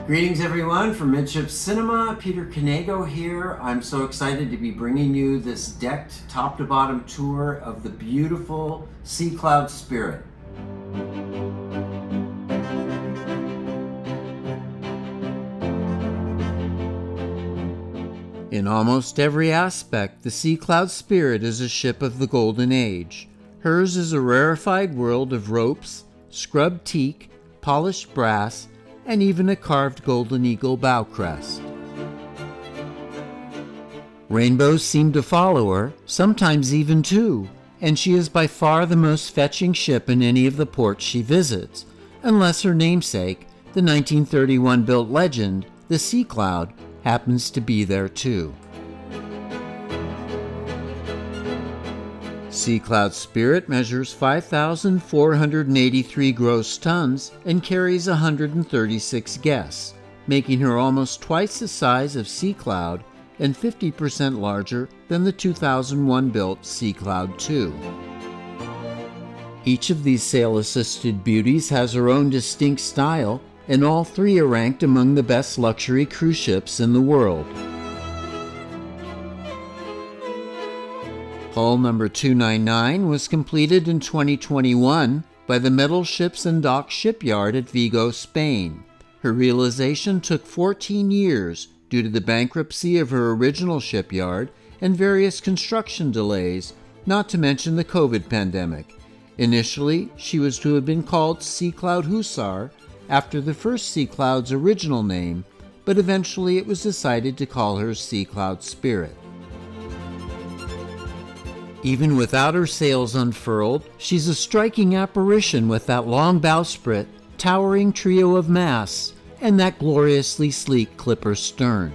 Greetings everyone from Midship Cinema. Peter Canego here. I'm so excited to be bringing you this decked top to bottom tour of the beautiful Sea Cloud Spirit. In almost every aspect, the Sea Cloud Spirit is a ship of the Golden Age. Hers is a rarefied world of ropes, scrubbed teak, polished brass, and even a carved golden eagle bow crest. Rainbows seem to follow her, sometimes even two, and she is by far the most fetching ship in any of the ports she visits, unless her namesake, the 1931 built Legend, the Sea Cloud, happens to be there too. Sea Cloud Spirit measures 5,483 gross tons and carries 136 guests, making her almost twice the size of Sea Cloud and 50% larger than the 2001 built Sea Cloud II. Each of these sail-assisted beauties has her own distinct style, and all three are ranked among the best luxury cruise ships in the world. Hull number 299 was completed in 2021 by the Metal Ships and Docks Shipyard at Vigo, Spain. Her realization took 14 years due to the bankruptcy of her original shipyard and various construction delays, not to mention the COVID pandemic. Initially, she was to have been called Sea Cloud Hussar after the first Sea Cloud's original name, but eventually it was decided to call her Sea Cloud Spirit. Even without her sails unfurled, she's a striking apparition with that long bowsprit, towering trio of masts, and that gloriously sleek clipper stern.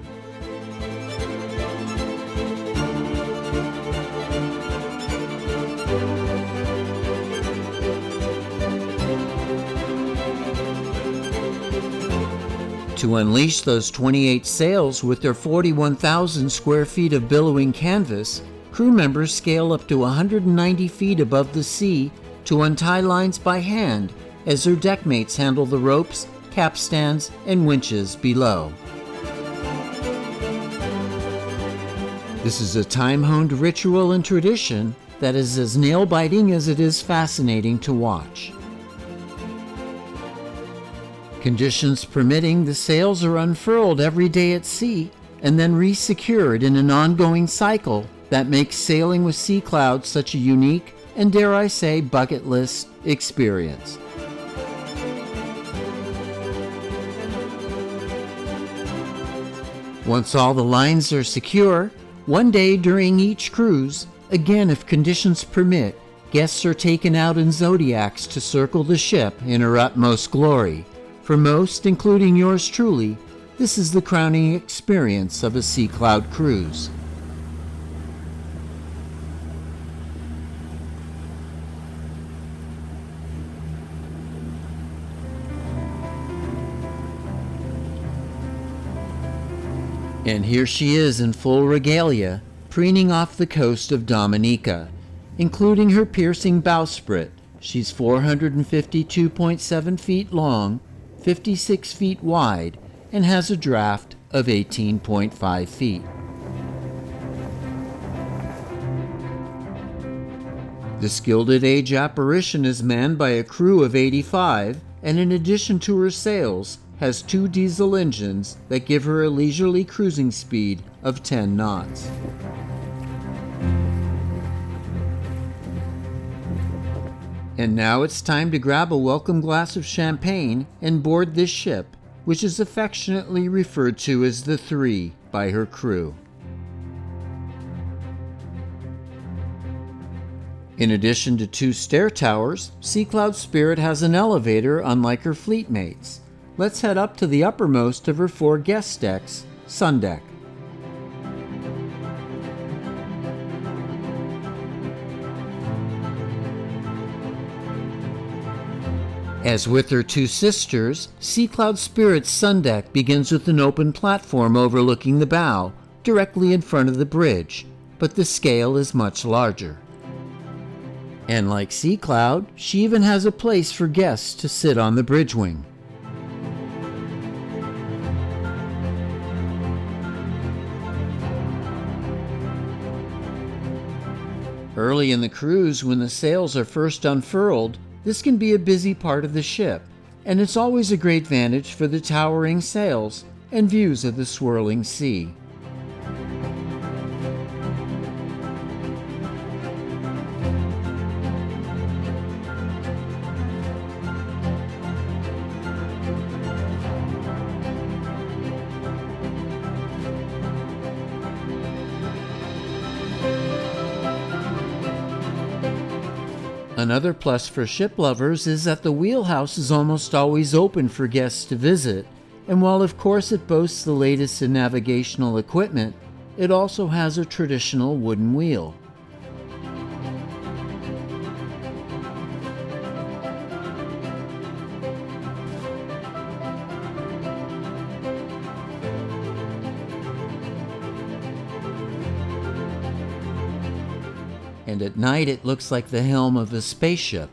To unleash those 28 sails with their 41,000 square feet of billowing canvas, crew members scale up to 190 feet above the sea to untie lines by hand as their deckmates handle the ropes, capstans, and winches below. This is a time-honed ritual and tradition that is as nail-biting as it is fascinating to watch. Conditions permitting, the sails are unfurled every day at sea and then re-secured in an ongoing cycle that makes sailing with Sea Cloud such a unique and, dare I say, bucket list experience. Once all the lines are secure, one day during each cruise, again if conditions permit, guests are taken out in zodiacs to circle the ship in her utmost glory. For most, including yours truly, this is the crowning experience of a Sea Cloud cruise. And here she is in full regalia, preening off the coast of Dominica. Including her piercing bowsprit, she's 452.7 feet long, 56 feet wide, and has a draft of 18.5 feet. This Gilded Age apparition is manned by a crew of 85, and in addition to her sails, has two diesel engines that give her a leisurely cruising speed of 10 knots. And now it's time to grab a welcome glass of champagne and board this ship, which is affectionately referred to as the Three by her crew. In addition to two stair towers, Sea Cloud Spirit has an elevator unlike her fleet mates. Let's head up to the uppermost of her four guest decks, Sun Deck. As with her two sisters, Sea Cloud Spirit's Sun Deck begins with an open platform overlooking the bow, directly in front of the bridge, but the scale is much larger. And like Sea Cloud, she even has a place for guests to sit on the bridge wing. Early in the cruise, when the sails are first unfurled, this can be a busy part of the ship, and it's always a great vantage for the towering sails and views of the swirling sea. Another plus for ship lovers is that the wheelhouse is almost always open for guests to visit, and while of course it boasts the latest in navigational equipment, it also has a traditional wooden wheel. And at night it looks like the helm of a spaceship.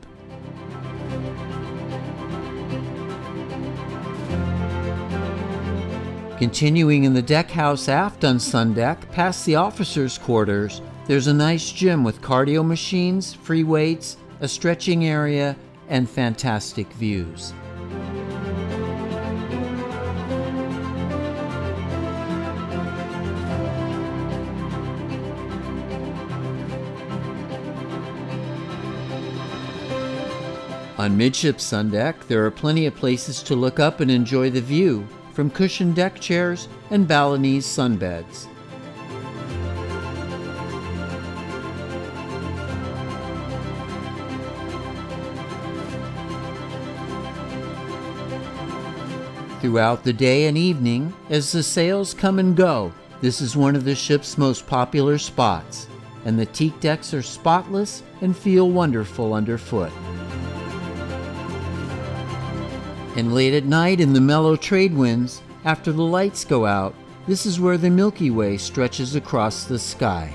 Continuing in the deck house aft on Sundeck, past the officers' quarters, there's a nice gym with cardio machines, free weights, a stretching area, and fantastic views. On midship Sundeck, there are plenty of places to look up and enjoy the view, from cushioned deck chairs and Balinese sunbeds. Throughout the day and evening, as the sails come and go, this is one of the ship's most popular spots, and the teak decks are spotless and feel wonderful underfoot. And late at night in the mellow trade winds, after the lights go out, this is where the Milky Way stretches across the sky.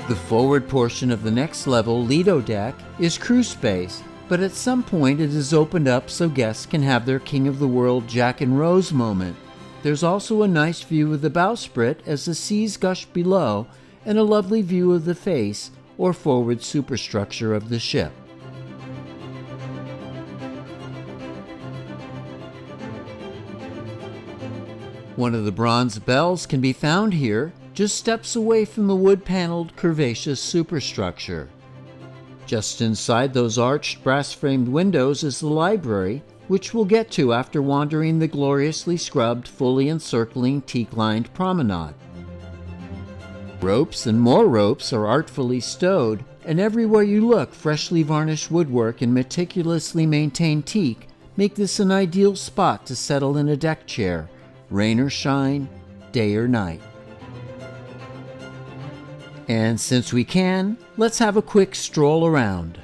The forward portion of the next level, Lido Deck, is crew space, but at some point it is opened up so guests can have their King of the World Jack and Rose moment. There's also a nice view of the bowsprit as the seas gush below, and a lovely view of the face or forward superstructure of the ship. One of the bronze bells can be found here, just steps away from the wood-paneled curvaceous superstructure. Just inside those arched brass-framed windows is the library, which we'll get to after wandering the gloriously scrubbed, fully encircling teak-lined promenade. Ropes and more ropes are artfully stowed, and everywhere you look, freshly varnished woodwork and meticulously maintained teak make this an ideal spot to settle in a deck chair, rain or shine, day or night. And since we can, let's have a quick stroll around.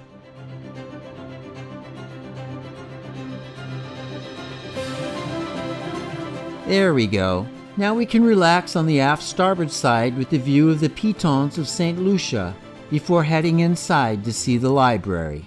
There we go. Now we can relax on the aft starboard side with the view of the pitons of St. Lucia before heading inside to see the library.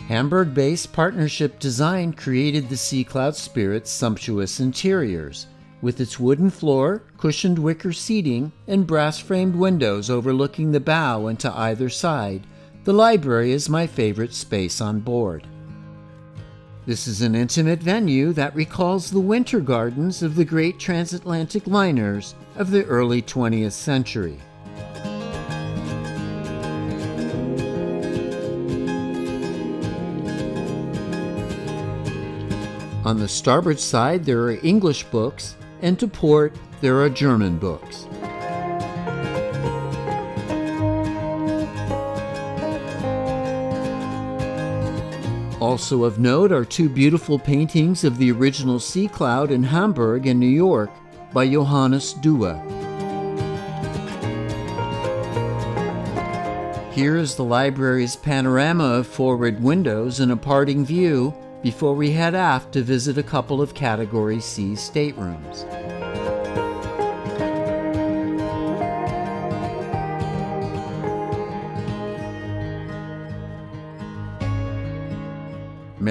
Hamburg-based Partnership Design created the Sea Cloud Spirit's sumptuous interiors. With its wooden floor, cushioned wicker seating, and brass-framed windows overlooking the bow and to either side, the library is my favorite space on board. This is an intimate venue that recalls the winter gardens of the great transatlantic liners of the early 20th century. On the starboard side, there are English books, and to port, there are German books. Also of note are two beautiful paintings of the original Sea Cloud in Hamburg and New York by Johannes Due. Here is the library's panorama of forward windows and a parting view before we head aft to visit a couple of Category C staterooms.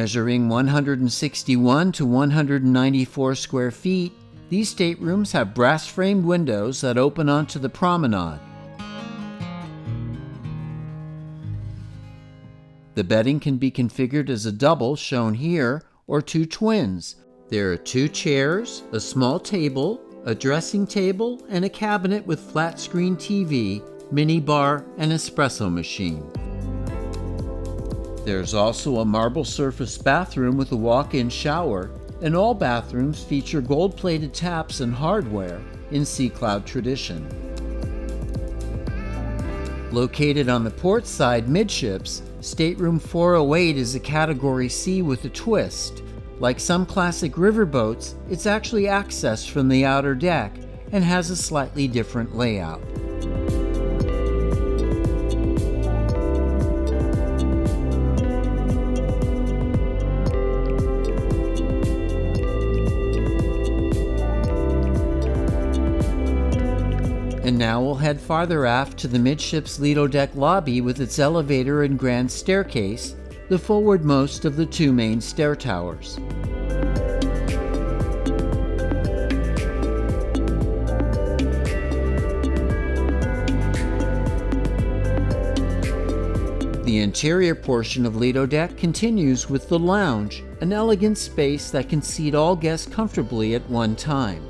Measuring 161 to 194 square feet, these staterooms have brass-framed windows that open onto the promenade. The bedding can be configured as a double, shown here, or two twins. There are two chairs, a small table, a dressing table, and a cabinet with flat-screen TV, mini bar, and espresso machine. There's also a marble surface bathroom with a walk-in shower, and all bathrooms feature gold-plated taps and hardware in Sea Cloud tradition. Located on the port side midships, Stateroom 408 is a Category C with a twist. Like some classic riverboats, it's actually accessed from the outer deck and has a slightly different layout. And now we'll head farther aft to the midships Lido deck lobby with its elevator and grand staircase, the forwardmost of the two main stair towers. The interior portion of Lido deck continues with the lounge, an elegant space that can seat all guests comfortably at one time.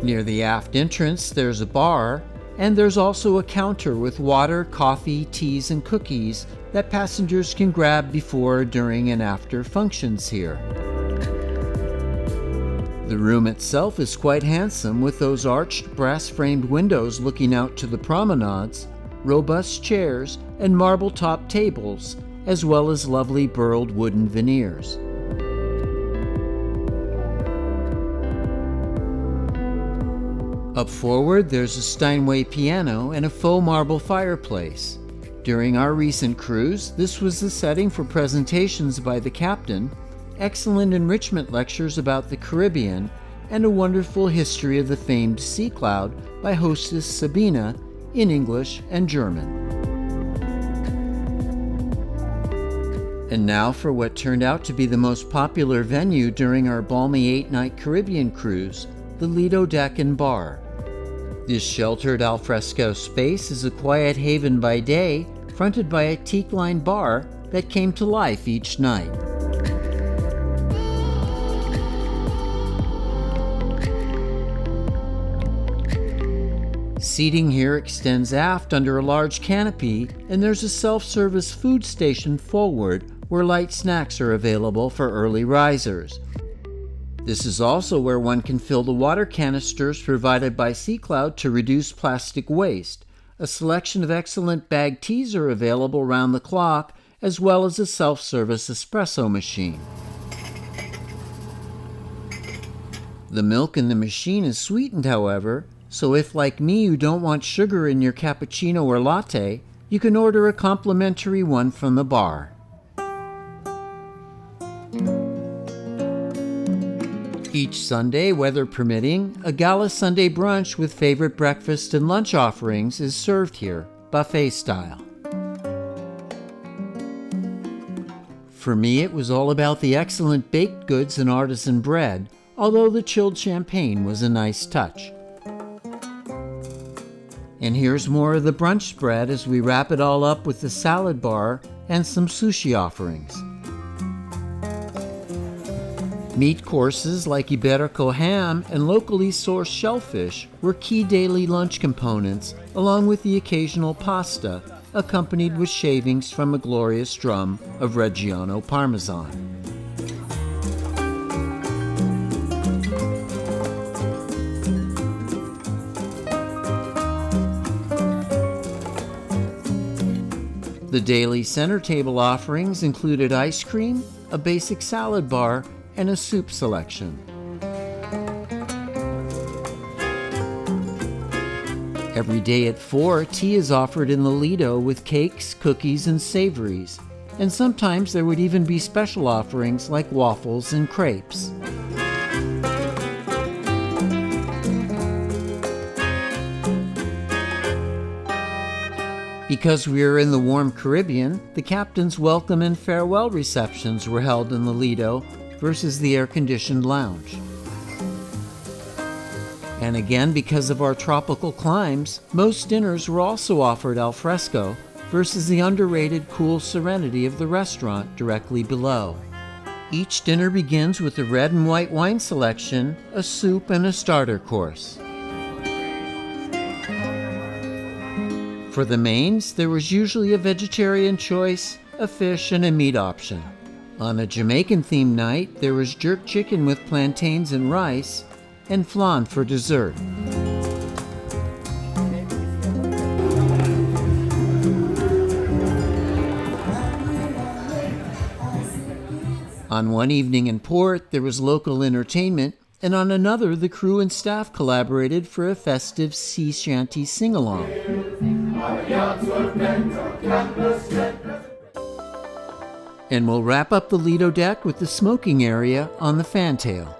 Near the aft entrance, there's a bar, and there's also a counter with water, coffee, teas, and cookies that passengers can grab before, during, and after functions here. The room itself is quite handsome with those arched brass-framed windows looking out to the promenades, robust chairs, and marble-top tables, as well as lovely burled wooden veneers. Up forward, there's a Steinway piano and a faux marble fireplace. During our recent cruise, this was the setting for presentations by the captain, excellent enrichment lectures about the Caribbean, and a wonderful history of the famed Sea Cloud by hostess Sabina in English and German. And now for what turned out to be the most popular venue during our balmy 8-night Caribbean cruise, the Lido Deck and Bar. This sheltered alfresco space is a quiet haven by day, fronted by a teak-lined bar that came to life each night. Seating here extends aft under a large canopy, and there's a self-service food station forward where light snacks are available for early risers. This is also where one can fill the water canisters provided by Sea Cloud to reduce plastic waste. A selection of excellent bagged teas are available round the clock, as well as a self-service espresso machine. The milk in the machine is sweetened, however, so if, like me, you don't want sugar in your cappuccino or latte, you can order a complimentary one from the bar. Each Sunday, weather permitting, a gala Sunday brunch with favorite breakfast and lunch offerings is served here, buffet style. For me, it was all about the excellent baked goods and artisan bread, although the chilled champagne was a nice touch. And here's more of the brunch spread as we wrap it all up with the salad bar and some sushi offerings. Meat courses like Iberico ham and locally sourced shellfish were key daily lunch components, along with the occasional pasta, accompanied with shavings from a glorious drum of Reggiano Parmesan. The daily center table offerings included ice cream, a basic salad bar, and a soup selection. Every day at 4, tea is offered in the Lido with cakes, cookies, and savories, and sometimes there would even be special offerings like waffles and crepes. Because we were in the warm Caribbean, the captain's welcome and farewell receptions were held in the Lido versus the air-conditioned lounge. And again, because of our tropical climes, most dinners were also offered al fresco versus the underrated cool serenity of the restaurant directly below. Each dinner begins with a red and white wine selection, a soup, and a starter course. For the mains, there was usually a vegetarian choice, a fish, and a meat option. On a Jamaican-themed night, there was jerk chicken with plantains and rice, and flan for dessert. On one evening in port, there was local entertainment, and on another, the crew and staff collaborated for a festive sea shanty sing-along. And we'll wrap up the Lido deck with the smoking area on the fantail.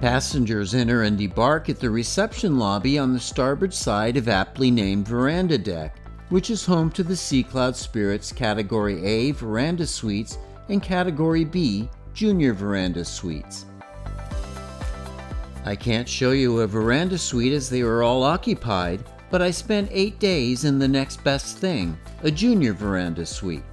Passengers enter and debark at the reception lobby on the starboard side of aptly named Veranda Deck, which is home to the Sea Cloud Spirits Category A Veranda Suites and Category B Junior Veranda Suites. I can't show you a veranda suite as they were all occupied, but I spent 8 days in the next best thing, a Junior Veranda Suite.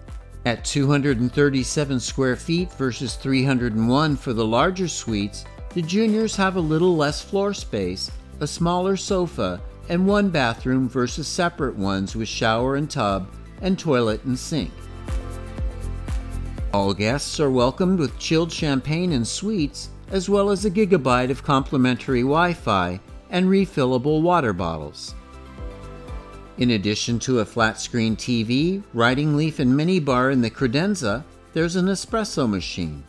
At 237 square feet versus 301 for the larger suites, the juniors have a little less floor space, a smaller sofa, and one bathroom versus separate ones with shower and tub, and toilet and sink. All guests are welcomed with chilled champagne and sweets, as well as a gigabyte of complimentary Wi-Fi and refillable water bottles. In addition to a flat-screen TV, writing leaf, and minibar in the credenza, there's an espresso machine.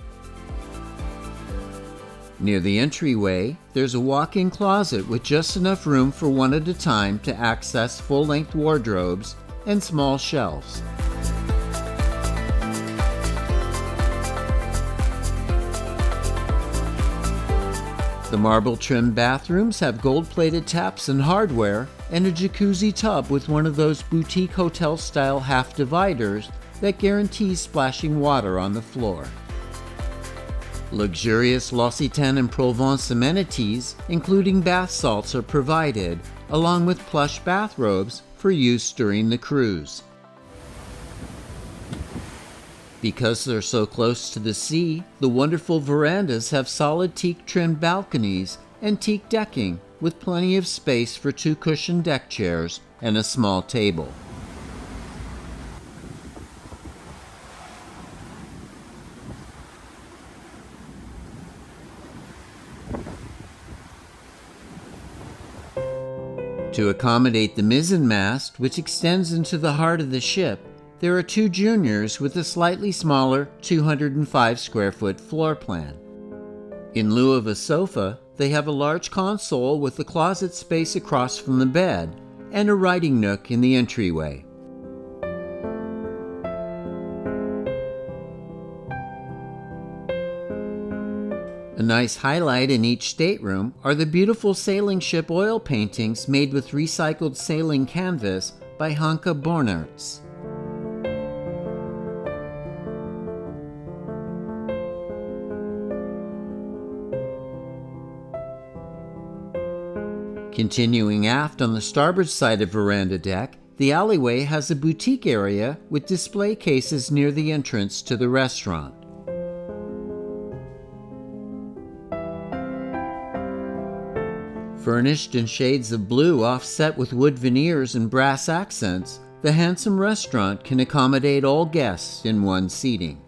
Near the entryway, there's a walk-in closet with just enough room for one at a time to access full-length wardrobes and small shelves. The marble-trimmed bathrooms have gold-plated taps and hardware, and a jacuzzi tub with one of those boutique hotel-style half dividers that guarantees splashing water on the floor. Luxurious L'Occitane and Provence amenities, including bath salts, are provided, along with plush bathrobes for use during the cruise. Because they're so close to the sea, the wonderful verandas have solid teak-trimmed balconies and teak decking with plenty of space for 2 cushioned deck chairs and a small table. To accommodate the mizzenmast, which extends into the heart of the ship, there are 2 juniors with a slightly smaller 205 square foot floor plan. In lieu of a sofa, they have a large console with a closet space across from the bed and a writing nook in the entryway. A nice highlight in each stateroom are the beautiful sailing ship oil paintings made with recycled sailing canvas by Hanke Bornertz. Continuing aft on the starboard side of Veranda Deck, the alleyway has a boutique area with display cases near the entrance to the restaurant. Furnished in shades of blue offset with wood veneers and brass accents, the handsome restaurant can accommodate all guests in one seating.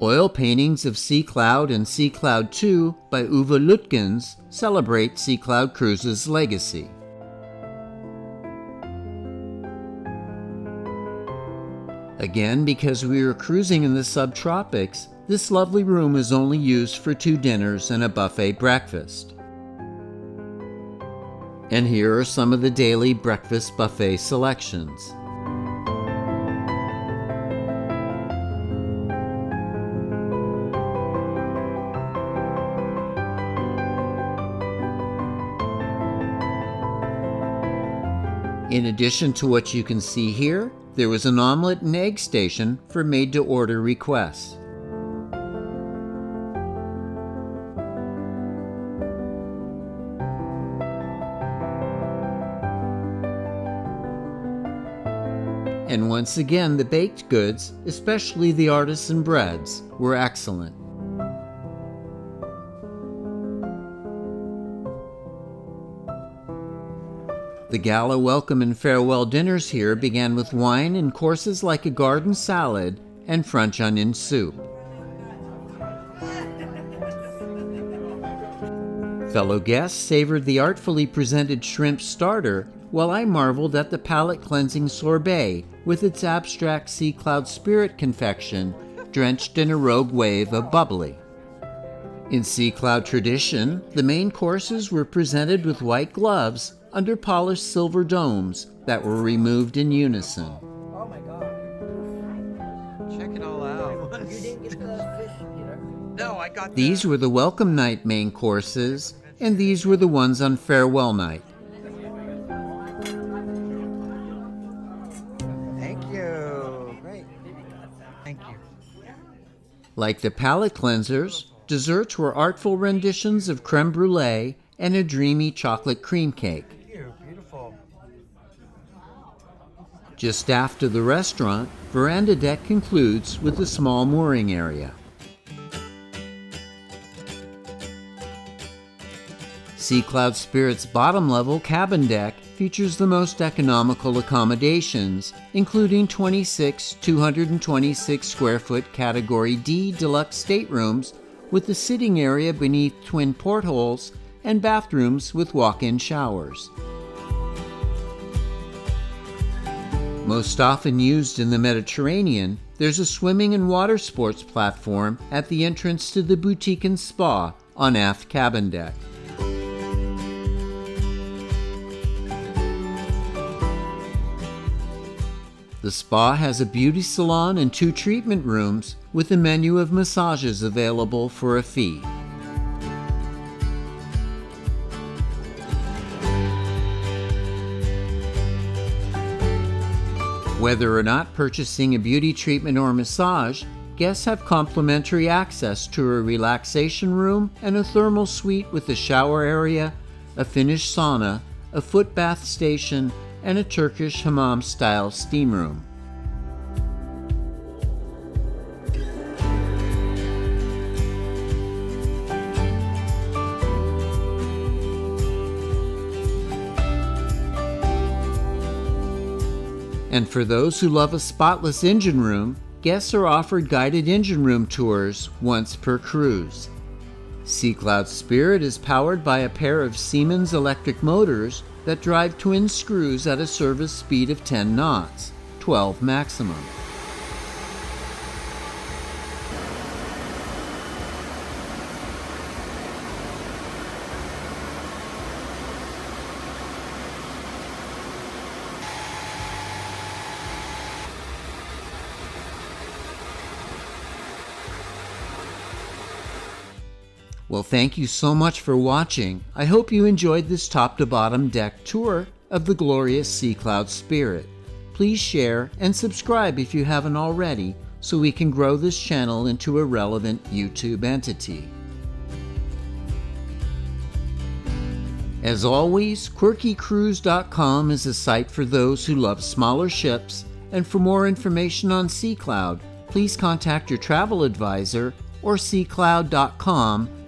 Oil paintings of Sea Cloud and Sea Cloud 2 by Uwe Lütgens celebrate Sea Cloud Cruises' legacy. Again, because we were cruising in the subtropics, this lovely room is only used for 2 dinners and a buffet breakfast. And here are some of the daily breakfast buffet selections. In addition to what you can see here, there was an omelet and egg station for made-to-order requests. And once again, the baked goods, especially the artisan breads, were excellent. The gala welcome and farewell dinners here began with wine and courses like a garden salad and French onion soup. Fellow guests savored the artfully presented shrimp starter, while I marveled at the palate-cleansing sorbet with its abstract sea cloud spirit confection drenched in a rogue wave of bubbly. In Sea Cloud tradition, the main courses were presented with white gloves under polished silver domes that were removed in unison. Oh my God. Check it all out. You didn't get the fish, Peter. No, I got These were the welcome night main courses, and these were the ones on farewell night. Thank you. Great. Thank you. Like the palate cleansers, desserts were artful renditions of creme brulee and a dreamy chocolate cream cake. Beautiful. Just after the restaurant, veranda deck concludes with a small mooring area. Sea Cloud Spirit's bottom level cabin deck features the most economical accommodations, including 26 226 square foot Category D deluxe staterooms with a sitting area beneath twin portholes and bathrooms with walk-in showers. Most often used in the Mediterranean, there's a swimming and water sports platform at the entrance to the boutique and spa on aft cabin deck. The spa has a beauty salon and 2 treatment rooms with a menu of massages available for a fee. Whether or not purchasing a beauty treatment or massage, guests have complimentary access to a relaxation room and a thermal suite with a shower area, a finished sauna, a foot bath station, and a Turkish hammam-style steam room. And for those who love a spotless engine room, guests are offered guided engine room tours once per cruise. Sea Cloud Spirit is powered by a pair of Siemens electric motors that drive twin screws at a service speed of 10 knots, 12 maximum. Well, thank you so much for watching. I hope you enjoyed this top-to-bottom deck tour of the glorious Sea Cloud Spirit. Please share and subscribe if you haven't already, so we can grow this channel into a relevant YouTube entity. As always, QuirkyCruise.com is a site for those who love smaller ships, and for more information on Sea Cloud, please contact your travel advisor or seacloud.com/en/.